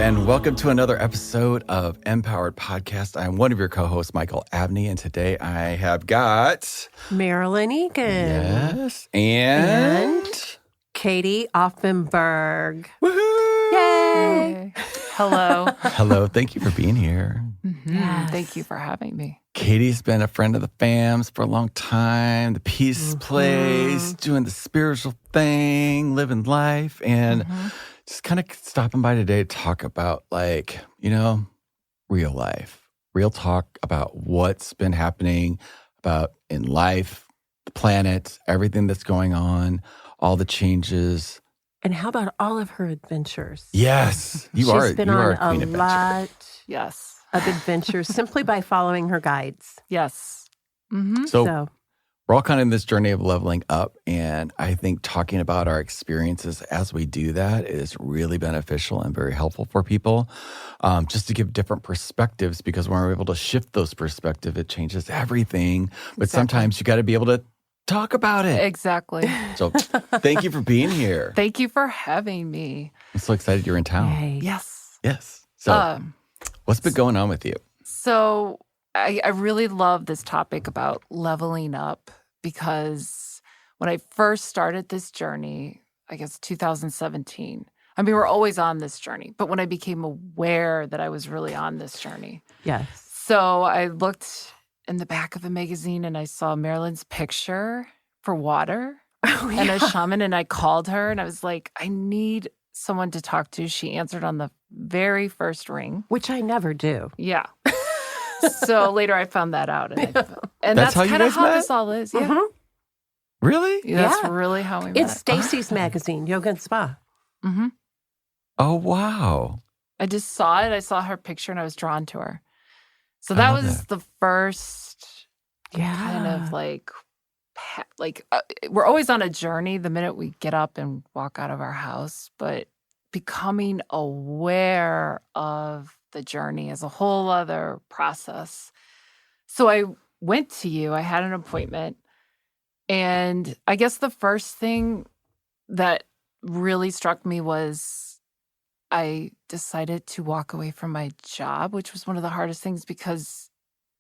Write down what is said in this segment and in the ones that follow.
and welcome to another episode of Empowered Podcast. I'm one of your co-hosts, Michael Abney, and today I have got Marilyn Egan. Yes, and Katie Auffenberg. Woohoo! Yay! Hello. Hello, thank you for being here. Yes. Thank you for having me. Katie's been a friend of the fams for a long time. The Peace Place, doing the spiritual thing, living life, and just kind of stopping by today to talk about, real life, real talk about what's been happening about in life, the planet, everything that's going on, all the changes. And how about all of her adventures? Yes, She's been you are on Queen a Adventure. lot Yes. of adventures simply by following her guides. Yes. So we're all kind of in this journey of leveling up. And I think talking about our experiences as we do that is really beneficial and very helpful for people, just to give different perspectives, because when we're able to shift those perspectives, it changes everything. But sometimes you got to be able to talk about it. Exactly. So thank you for being here. Thank you for having me. I'm so excited you're in town. Yay. Yes. Yes. So what's been going on with you? So I really love this topic about leveling up, because when I first started this journey, I guess 2017, I mean, we're always on this journey, but when I became aware that I was really on this journey. Yes. So I looked in the back of a magazine and I saw Marilyn's picture for water and a shaman, and I called her and I was like, I need someone to talk to. She answered on the very first ring. Which I never do. Yeah. So later I found that out. And That's that's how you kind of guys how met? this all is. Yeah. Really? That's Yeah. really how we met. It's Stacy's magazine, Yoga and Spa. hmm Oh, wow. I just saw it. I saw her picture and I was drawn to her. So I that love was that. the first Yeah. kind of we're always on a journey the minute we get up and walk out of our house, but becoming aware of the journey is a whole other process. So I went to you, I had an appointment, and I guess the first thing that really struck me was I decided to walk away from my job, which was one of the hardest things because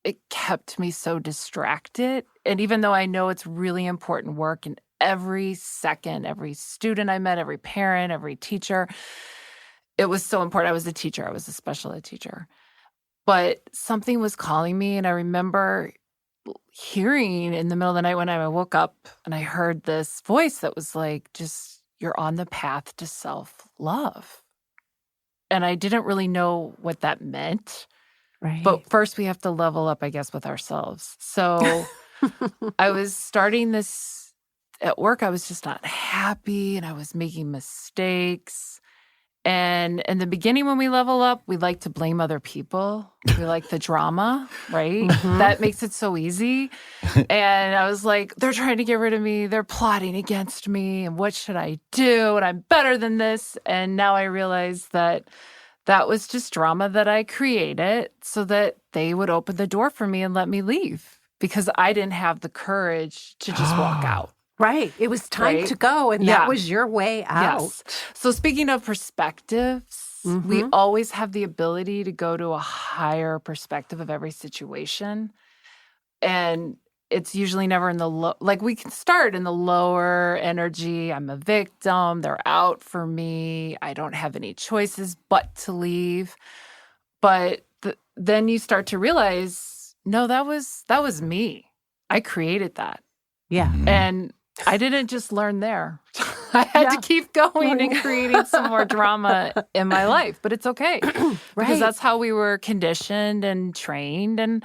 it kept me so distracted. And even though I know it's really important work, and every second, every student I met, every parent, every teacher, it was so important. I was a teacher. I was a special ed teacher. But something was calling me, and I remember hearing in the middle of the night when I woke up and I heard this voice that was like, just, you're on the path to self-love. And I didn't really know what that meant. Right. But first we have to level up, I guess, with ourselves. So I was starting this at work. I was just not happy and I was making mistakes. And in the beginning, when we level up, we like to blame other people. We like the drama, right? That makes it so easy. And I was like, they're trying to get rid of me. They're plotting against me. And what should I do? And I'm better than this. And now I realize that that was just drama that I created so that they would open the door for me and let me leave, because I didn't have the courage to just walk out. Right. It was time Right? to go, and Yeah. that was your way out. Yes. So speaking of perspectives, we always have the ability to go to a higher perspective of every situation. And it's usually never in the low, like we can start in the lower energy. I'm a victim. They're out for me. I don't have any choices but to leave. But then you start to realize, no, that was me. I created that. Yeah. And I didn't just learn there. I had to keep going and creating some more drama in my life. But it's okay. Because that's how we were conditioned and trained. And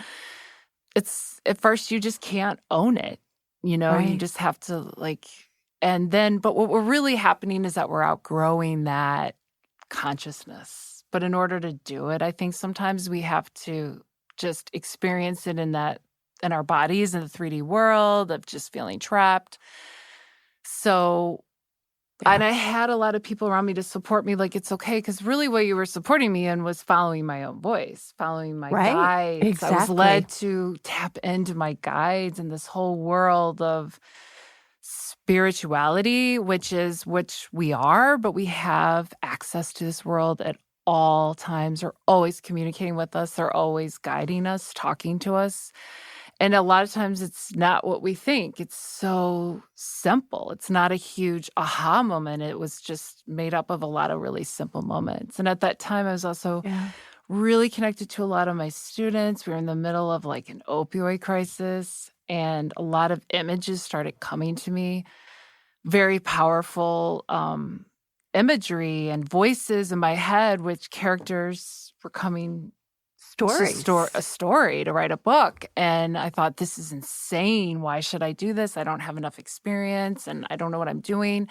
it's, at first, you just can't own it. You know, you just have to and then, but what we're really happening is that we're outgrowing that consciousness. But in order to do it, I think sometimes we have to just experience it in our bodies, in the 3D world of just feeling trapped. So, and I had a lot of people around me to support me, like, it's okay. Because really what you were supporting me in was following my own voice, following my guides. Exactly. I was led to tap into my guides in this whole world of spirituality, which we are, but we have access to this world at all times, are always communicating with us. They're always guiding us, talking to us. And a lot of times it's not what we think. It's so simple. It's not a huge aha moment. It was just made up of a lot of really simple moments. And at that time, I was also really connected to a lot of my students. We were in the middle of like an opioid crisis, and a lot of images started coming to me, very powerful imagery and voices in my head, which characters were coming Stories. a story to write a book. And I thought, this is insane. Why should I do this? I don't have enough experience and I don't know what I'm doing.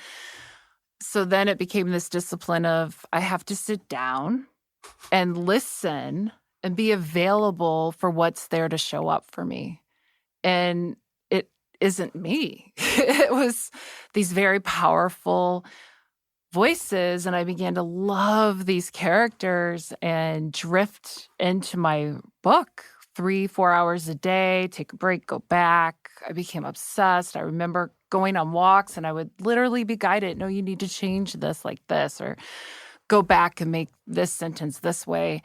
So then it became this discipline of I have to sit down and listen and be available for what's there to show up for me. And it isn't me. It was these very powerful voices, and I began to love these characters and drift into my book 3-4 hours a day, take a break, go back. I became obsessed. I remember going on walks and I would literally be guided. No, you need to change this like this, or go back and make this sentence this way.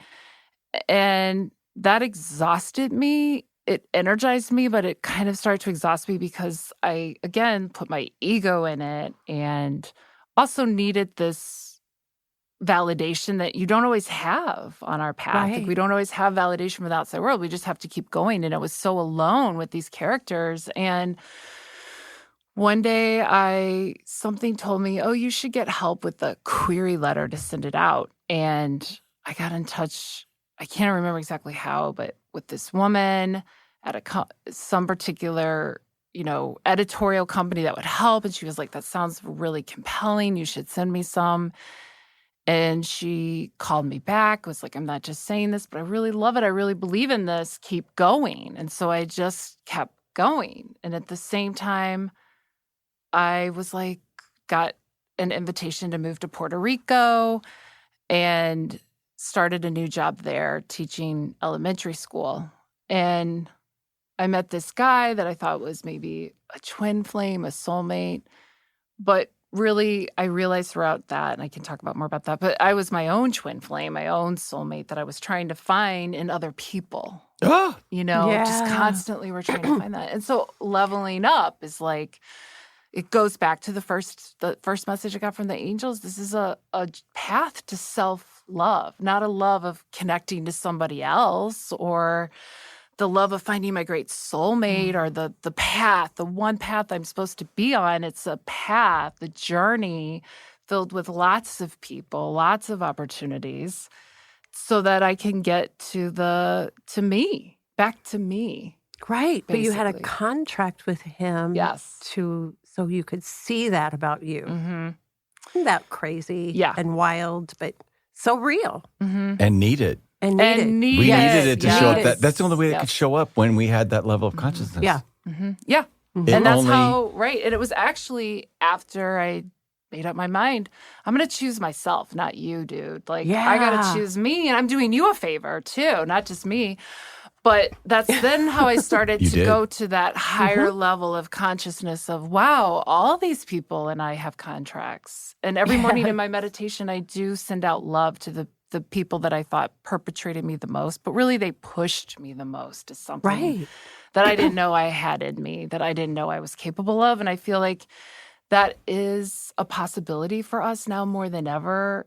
And that exhausted me. It energized me, but it kind of started to exhaust me because I, again, put my ego in it and also needed this validation that you don't always have on our path. Like, we don't always have validation from the outside world. We just have to keep going. And I was so alone with these characters. And one day something told me, oh, you should get help with the query letter to send it out. And I got in touch, I can't remember exactly how, but with this woman at some particular editorial company that would help. And she was like, that sounds really compelling. You should send me some. And she called me back, was like, I'm not just saying this, but I really love it. I really believe in this. Keep going. And so I just kept going. And at the same time, I was like, got an invitation to move to Puerto Rico and started a new job there teaching elementary school. And I met this guy that I thought was maybe a twin flame, a soulmate. But really, I realized throughout that, and I can talk about more about that, but I was my own twin flame, my own soulmate that I was trying to find in other people. Just constantly we're trying to find that. And so leveling up is like, it goes back to the first message I got from the angels. This is a path to self-love, not a love of connecting to somebody else or the love of finding my great soulmate or the path, the one path I'm supposed to be on. It's a path, a journey filled with lots of people, lots of opportunities so that I can get to me, back to me. Right. But you had a basically. contract with him so you could see that about you. Mm-hmm. Isn't that crazy and wild, but so real. Mm-hmm. And needed. And We needed it to show up. That's the only way it Yes. could show up when we had that level of consciousness. Yeah. Mm-hmm. Yeah. Mhm. And that's how, right. And it was actually after I made up my mind, I'm going to choose myself, not you, dude. Like, I got to choose me, and I'm doing you a favor too, not just me. But that's then how I started to go to that higher level of consciousness of, wow, all these people and I have contracts. And every morning in my meditation, I do send out love to the people that I thought perpetrated me the most, but really they pushed me the most to something that I didn't know I had in me, that I didn't know I was capable of. And I feel like that is a possibility for us now more than ever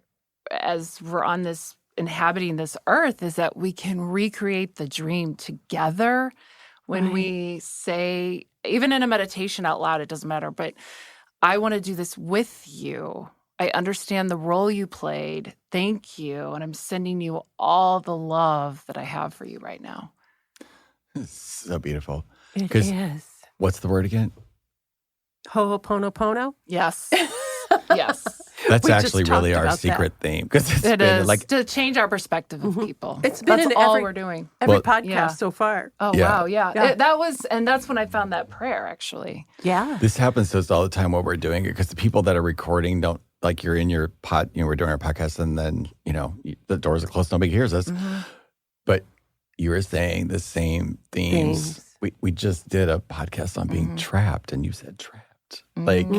as we're on this inhabiting this earth, is that we can recreate the dream together when we say, even in a meditation out loud, it doesn't matter, but I want to do this with you. I understand the role you played. Thank you. And I'm sending you all the love that I have for you right now. It's so beautiful. It is. What's the word again? Ho'oponopono? Yes. Yes. That's We actually just really talked our about secret theme. Because it's It been is like, to change our perspective of people. It's been That's in all every- we're doing. Every podcast so far. Oh, Yeah. wow. Yeah. Yeah. And that's when I found that prayer, actually. Yeah. this happens to us all the time while we're doing it, because the people that are recording don't, like, you're in your we're doing our podcast and then, the doors are closed, nobody hears us. Mm-hmm. But you were saying the same themes. We just did a podcast on being trapped, and you said trapped. Like,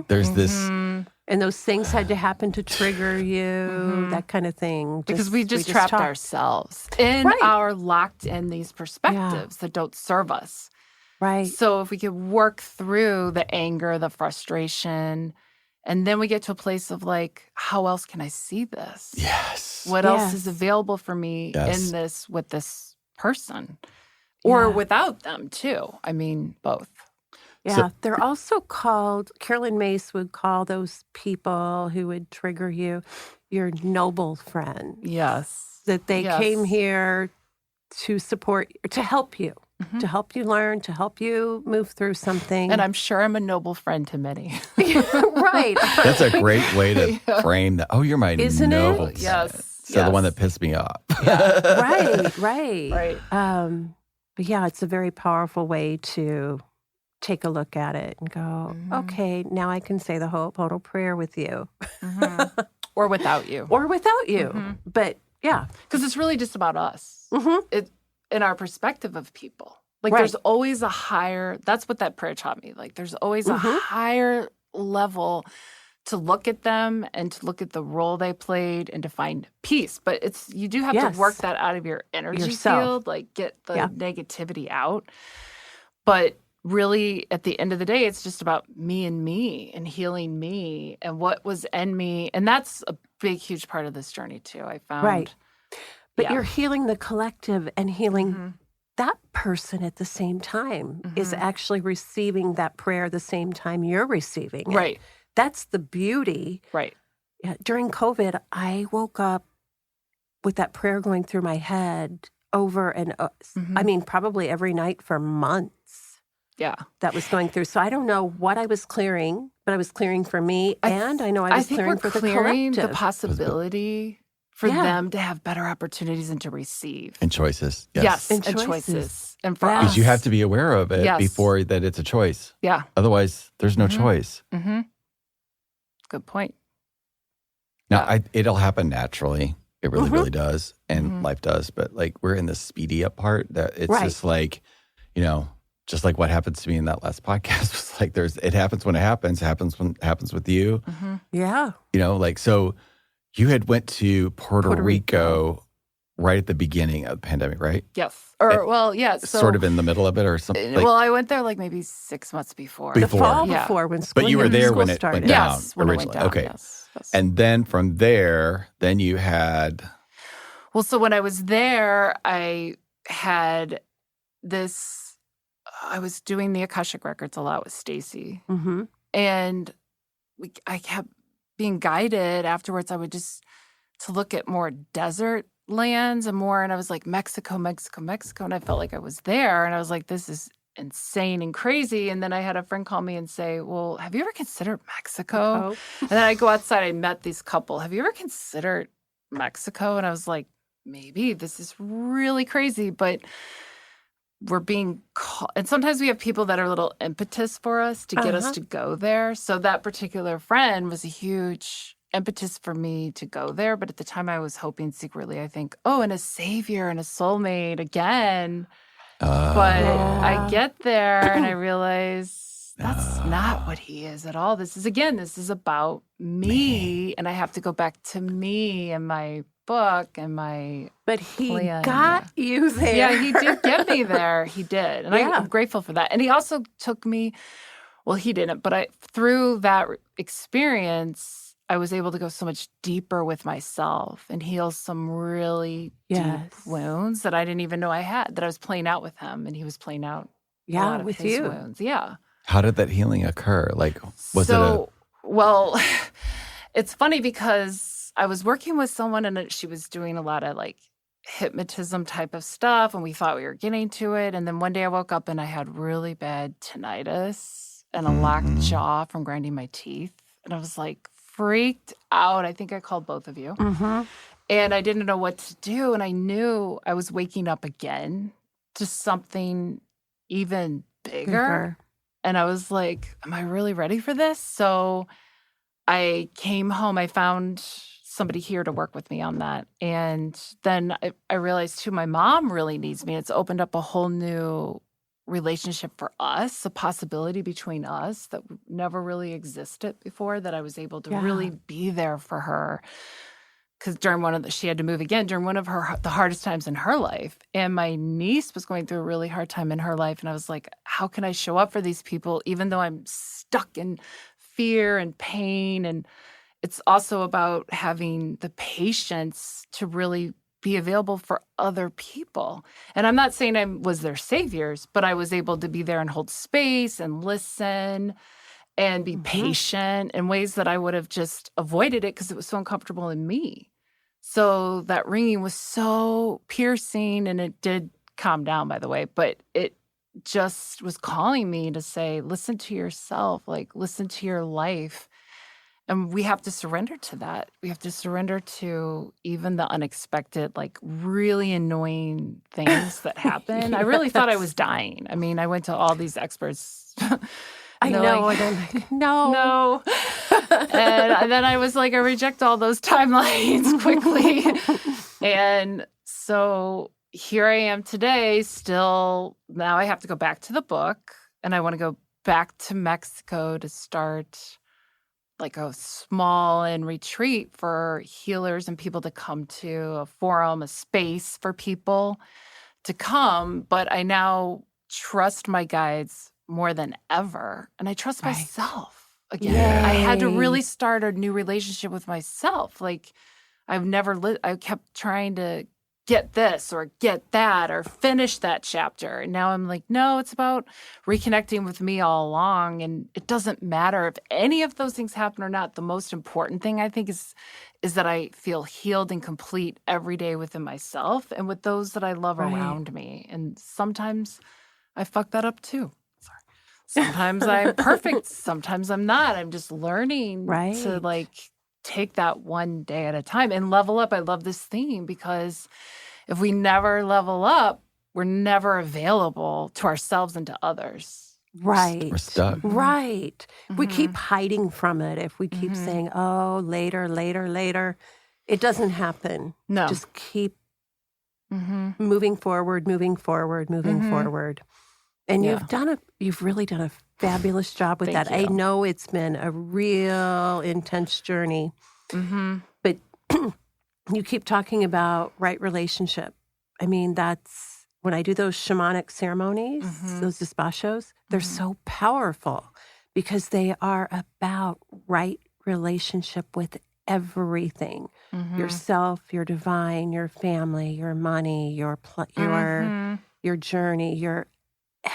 there's this And those things had to happen to trigger you, that kind of thing. Because we just trapped ourselves in our locked in these perspectives that don't serve us. Right. So if we could work through the anger, the frustration, and then we get to a place of like, how else can I see this? Yes. What else is available for me in this with this person? Or without them too. I mean, both. Yeah, so, they're also called, Carolyn Mace would call those people who would trigger you your noble friend. Yes. That they came here to support, to help you, to help you learn, to help you move through something. And I'm sure I'm a noble friend to many. Right. That's a great way to frame that. Oh, you're my noble friend. Yes. So the one that pissed me off. Right. But yeah, it's a very powerful way to take a look at it and go, okay, now I can say the Ho'oponopono prayer with you. Or without you. But yeah. Because it's really just about us. In our perspective of people. Like there's always a higher, that's what that prayer taught me. Like there's always a higher level to look at them and to look at the role they played and to find peace. But you do have to work that out of your energy field, like get the negativity out. But really, at the end of the day, it's just about me and healing me and what was in me. And that's a big, huge part of this journey, too, I found. Right. But you're healing the collective and healing that person at the same time is actually receiving that prayer the same time you're receiving it. Right. That's the beauty. Right. Yeah, during COVID, I woke up with that prayer going through my head over and I mean, probably every night for months. Yeah. That was going through. So I don't know what I was clearing, but I was clearing for me, and I know I was clearing for the collective. The possibility for them to have better opportunities and to receive. And choices. Yes. And choices. And for us. Because you have to be aware of it before that it's a choice. Yeah. Otherwise, there's no choice. Good point. Now, it'll happen naturally. It really, really does. And life does. But like we're in the speedy up part that it's just like, just like what happens to me in that last podcast was like it happens when it happens when it happens with you. Yeah. So you had went to Puerto Rico right at the beginning of the pandemic, right? Yes. So sort of in the middle of it or something. Well, I went there like maybe 6 months before. The fall before when school But you were there when it started. went down when originally. It went down, okay. Yes. And then from there, then you had... Well, so when I was there, I had this... I was doing the Akashic Records a lot with Stacy. And I kept being guided afterwards. I would just to look at more desert lands and I was like, Mexico. And I felt like I was there. And I was like, this is insane and crazy. And then I had a friend call me and say, well, have you ever considered Mexico? And then I go outside, I met these couple. Have you ever considered Mexico? And I was like, maybe. This is really crazy. But we're being called. And sometimes we have people that are a little impetus for us to get us to go there. So that particular friend was a huge impetus for me to go there. But at the time I was hoping secretly, I think, and a savior and a soulmate again. But I get there and I realize that's not what he is at all. This is about me. And I have to go back to me and my book and my But he got you there. Yeah, he did get me there. He did. And I'm grateful for that. And he also took me, well, he didn't, but through that experience, I was able to go so much deeper with myself and heal some really deep wounds that I didn't even know I had, that I was playing out with him and he was playing out a lot of his wounds. Yeah. How did that healing occur? Like, well, it's funny because I was working with someone and she was doing a lot of like hypnotism type of stuff and we thought we were getting to it. And then one day I woke up and I had really bad tinnitus and a locked jaw from grinding my teeth. And I was like freaked out. I think I called both of you. And I didn't know what to do. And I knew I was waking up again to something even bigger. And I was like, am I really ready for this? So I came home. I found somebody here to work with me on that. And then I realized, too, my mom really needs me. It's opened up a whole new relationship for us, a possibility between us that never really existed before, that I was able to really be there for her. Because she had to move again during one of the hardest times in her life. And my niece was going through a really hard time in her life. And I was like, how can I show up for these people, even though I'm stuck in fear and pain? And it's also about having the patience to really be available for other people. And I'm not saying I was their saviors, but I was able to be there and hold space and listen and be patient in ways that I would have just avoided it because it was so uncomfortable in me. So that ringing was so piercing, and it did calm down, by the way, but it just was calling me to say, listen to yourself, like listen to your life. And we have to surrender to that. We have to surrender to even the unexpected, like really annoying things that happen. I really thought I was dying. I mean, I went to all these experts. I know. Like, And I'm like, no. And then I was like, I reject all those timelines quickly. And so here I am today, still. Now I have to go back to the book, and I want to go back to Mexico to start like a small and retreat for healers and people to come to, a forum, a space for people to come. But I now trust my guides more than ever. And I trust myself again. Yay. I had to really start a new relationship with myself. Like I kept trying to get this or get that or finish that chapter. And now I'm like, no, it's about reconnecting with me all along. And it doesn't matter if any of those things happen or not. The most important thing I think is that I feel healed and complete every day within myself and with those that I love around me. And sometimes I fuck that up too. Sometimes I'm perfect. Sometimes I'm not. I'm just learning to like take that one day at a time and level up. I love this theme because if we never level up, we're never available to ourselves and to others. Right. We're stuck. Right. We keep hiding from it. If we keep saying, oh, later, it doesn't happen. No. Just keep moving forward. And you've really done a fabulous job with Thank that. you. I know it's been a real intense journey, but you keep talking about right relationship. I mean, that's when I do those shamanic ceremonies, those despachos, they're so powerful because they are about right relationship with everything. Yourself, your divine, your family, your money, your journey, your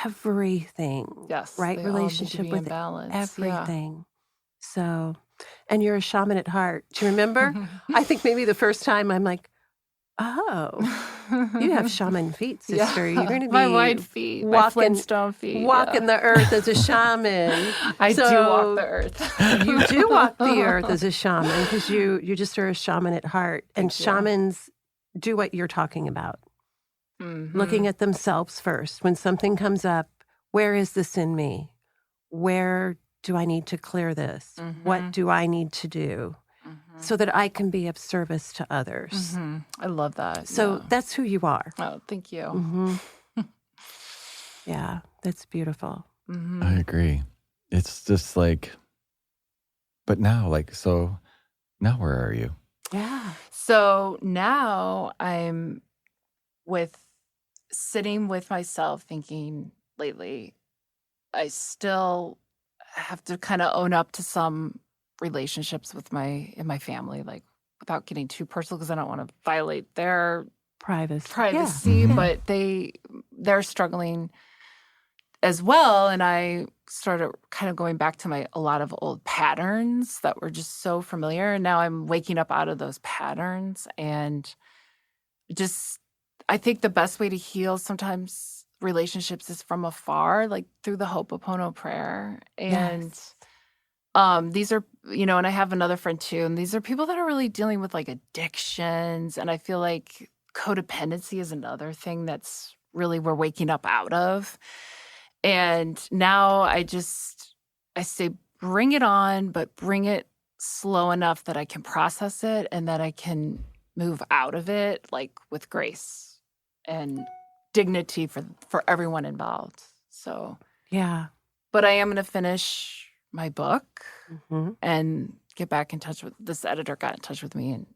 everything. Yes. Right they all need to relationship be with in balance. everything. So, and you're a shaman at heart. Do you remember? I think maybe the first time I'm like, oh, you have shaman feet, sister. You're going to be my white feet, my Flintstone feet. Walking the earth as a shaman. I do walk the earth. You do walk the earth as a shaman because you just are a shaman at heart. And shamans do what you're talking about. Looking at themselves first. When something comes up, where is this in me? Where do I need to clear this? What do I need to do so that I can be of service to others? I love that. So that's who you are. Oh, thank you. Yeah, that's beautiful. I agree. It's just like, but now, so now where are you? Yeah. So now I'm sitting with myself thinking lately, I still have to kind of own up to some relationships in my family, like without getting too personal because I don't want to violate their privacy, but they're struggling as well. And I started kind of going back to a lot of old patterns that were just so familiar. And now I'm waking up out of those patterns and just, I think the best way to heal sometimes relationships is from afar, like through the Ho'oponopono prayer. And these are, and I have another friend too, and these are people that are really dealing with like addictions. And I feel like codependency is another thing that's really we're waking up out of. And now I say, bring it on, but bring it slow enough that I can process it and that I can move out of it, like with grace and dignity for everyone involved. So, Yeah. but I am going to finish my book Mm-hmm. and get back in touch with this editor. Got in touch with me, and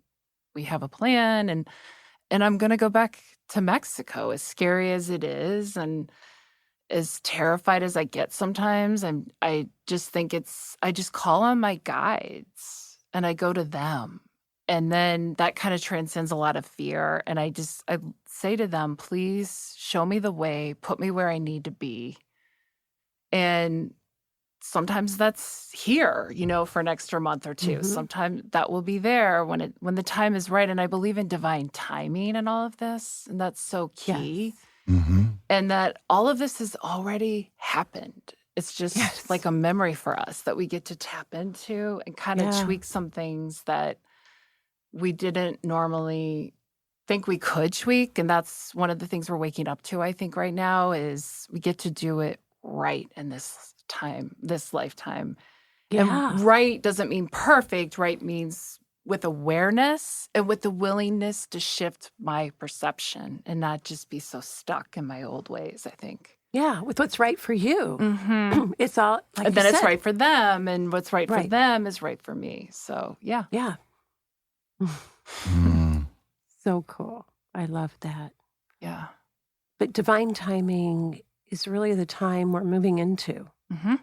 we have a plan. And I'm going to go back to Mexico, as scary as it is, and as terrified as I get sometimes. I just think I just call on my guides and I go to them. And then that kind of transcends a lot of fear. And I say to them, please show me the way, put me where I need to be. And sometimes that's here, for an extra month or two. Mm-hmm. Sometimes that will be there when the time is right. And I believe in divine timing and all of this. And that's so key. Yes. Mm-hmm. And that all of this has already happened. It's just like a memory for us that we get to tap into and kind of tweak some things that we didn't normally think we could tweak. And that's one of the things we're waking up to, I think, right now, is we get to do it right in this time, this lifetime. Yeah. And right doesn't mean perfect. Right means with awareness and with the willingness to shift my perception and not just be so stuck in my old ways, I think. Yeah, with what's right for you. Mm-hmm. It's all, like and then you it's said. right for them, and what's right for Right. them is right for me. So, yeah. Yeah. Mm. So cool. I love that. Yeah. But divine timing is really the time we're moving into. Mm-hmm.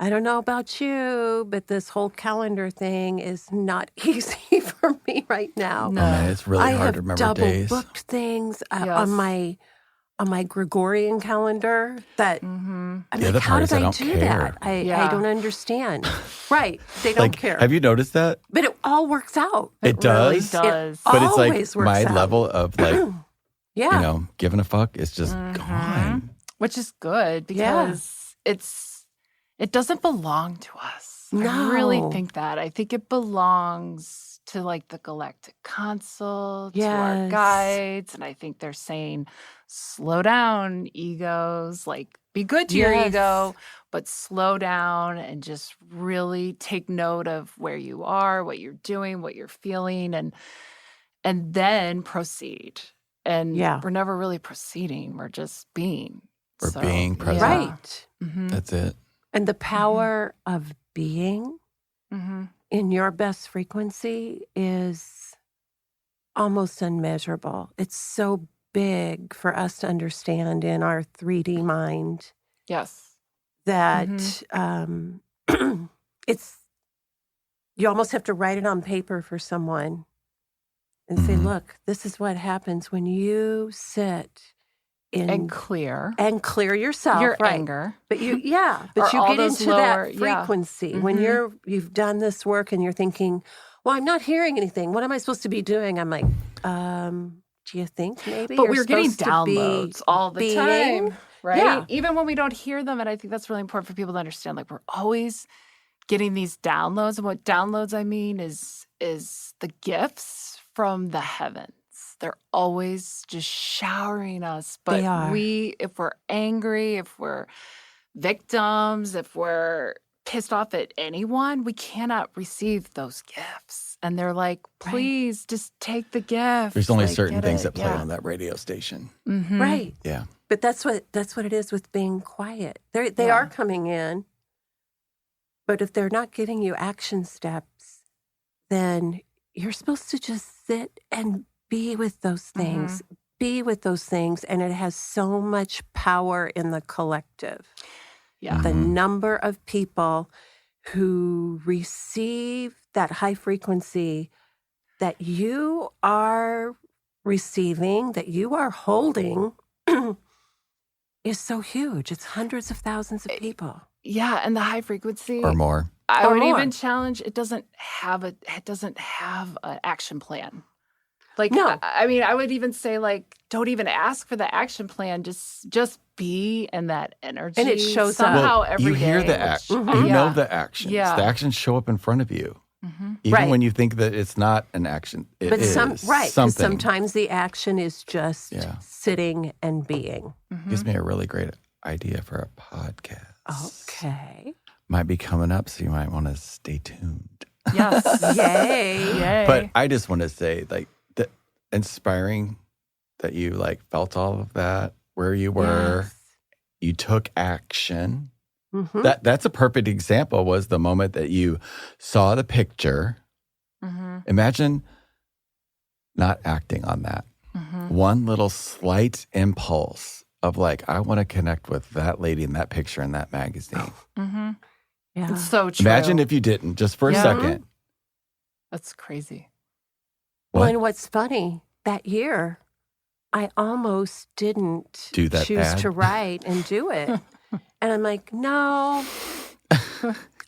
I don't know about you, but this whole calendar thing is not easy for me right now. No. Oh man, it's really I hard have to remember double days. booked things Yes. on my Gregorian calendar that Mm-hmm. I'm The like, other how part is did I I don't do care. that? I Yeah. don't understand. Right. They don't Like, care. have you noticed that? But it all works out. It really does, does. but it's always like works my out. level of like, Yeah. giving a fuck is just Mhm. gone. Which is good because it doesn't belong to us. I really No. think that. I think it belongs to like the Galactic Council, to our Yes. guides. And I think they're saying, slow down, egos. Like, be good to your Yes. ego, but slow down and just really take note of where you are, what you're doing, what you're feeling, and then proceed. And Yeah. we're never really proceeding. We're just being. We're being present. Right. Mm-hmm. That's it. And the power of being Mm-hmm. in your best frequency is almost unmeasurable. It's so big for us to understand in our 3D mind Yes. that it's, you almost have to write it on paper for someone and say, Mhm. look, this is what happens when you sit And clear and clear yourself, your right? anger. But you Or get all into those that lower- yeah. frequency when Mhm. you've done this work and you're thinking, well, I'm not hearing anything. What am I supposed to be doing? I'm like, do you think maybe? But you're we're getting supposed to be downloads all the being? time, right? Yeah. Even when we don't hear them. And I think that's really important for people to understand. Like, we're always getting these downloads. And what downloads I mean is the gifts from the heavens. They're always just showering us. But They are. if we're angry, if we're victims, if we're pissed off at anyone, we cannot receive those gifts. And they're like, please just take the gift. There's only Like, certain get things it. that play Yeah. on that radio station. Mhm. Right. Yeah. But that's what it is with being quiet. They Yeah. are coming in, but if they're not giving you action steps, then you're supposed to just sit and be with those things. Be with those things, and it has so much power in the collective. Yeah. The Mhm. number of people who receive that high frequency that you are receiving, that you are holding, is so huge. It's hundreds of thousands of people. Yeah, and the high frequency, Or more. I Or would more. even challenge it doesn't have an action plan. Like, No. I mean, I would even say, like, don't even ask for the action plan. Just be in that energy. And it shows up. somehow Well, every you hear day, the which- action. Mhm. You know Yeah. the actions. Yeah. The actions show up in front of you. Mhm. Even Right. when you think that it's not an action, it But is 'cause something. sometimes the action is just Yeah. sitting and being. Gives me a really great idea for a podcast. Okay. Might be coming up, so you might want to stay tuned. Yes. Yay. Yay. But I just want to say, like, the inspiring that you like felt all of that where you were. Yes. You took action. Mm-hmm. That's a perfect example was the moment that you saw the picture. Mm-hmm. Imagine not acting on that. Mm-hmm. One little slight impulse of like, I want to connect with that lady in that picture in that magazine. Mm-hmm. Yeah. It's so true. Imagine if you didn't, just for a Yeah. second. That's crazy. Well, What? and what's funny, that year, I almost didn't Do that choose ad? to write and do it. And I'm like, no,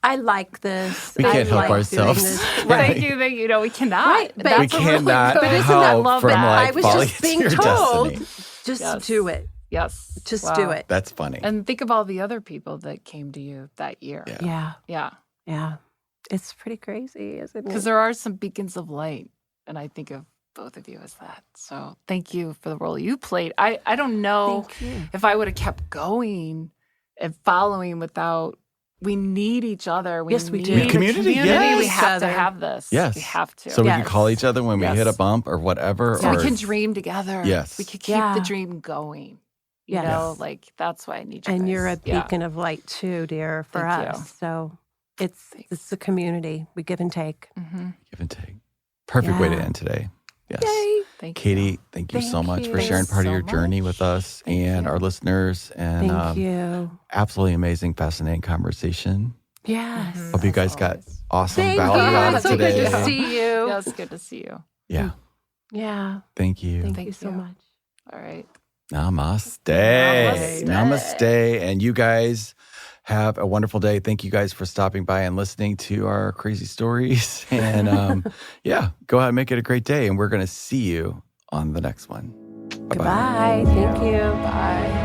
I like this. We I can't help like ourselves. doing this. Thank you. You know, we cannot. Right, but- That's We a really cannot good- But isn't that help love from that. like I was falling just into being your told, destiny. just Yes. do it. Yes. Just Wow. do it. That's funny. And think of all the other people that came to you that year. Yeah. Yeah, Yeah. yeah. It's pretty crazy, isn't it? Because there are some beacons of light. And I think of both of you as that. So thank you for the role you played. I don't know Thank you. if I would have kept going and following without, we need each other. Yes, we need do. the Community, We yes. have to Other. have this. Yes. We have to. So we Yes. could call each other when we Yes. hit a bump or whatever. So or we can dream together. Yes. We could keep Yeah. the dream going. You Yes. know, like that's why I need you And guys. you're a Yeah. beacon of light too, dear, for Thank us. you. So it's a community. We give and take. Mm-hmm. give and take. Perfect way to Yeah. end today. Yes. Yay! Thank you. Katie, thank you so Thank much for you. sharing part of So your journey much. with us Thank and you. our listeners. And Thank you. absolutely amazing, fascinating conversation. Yes. Mhm. Hope you As guys got always. awesome Thank value you. out of It's so today. good to see you. Yeah, it's good to see you. Yeah. Yeah. Thank you. Thank Thank you so you. much. All right. Namaste. Namaste. Namaste. And you guys have a wonderful day. Thank you guys for stopping by and listening to our crazy stories. And yeah, go out and make it a great day. And we're going to see you on the next one. Bye-bye. Goodbye. Thank you. Bye.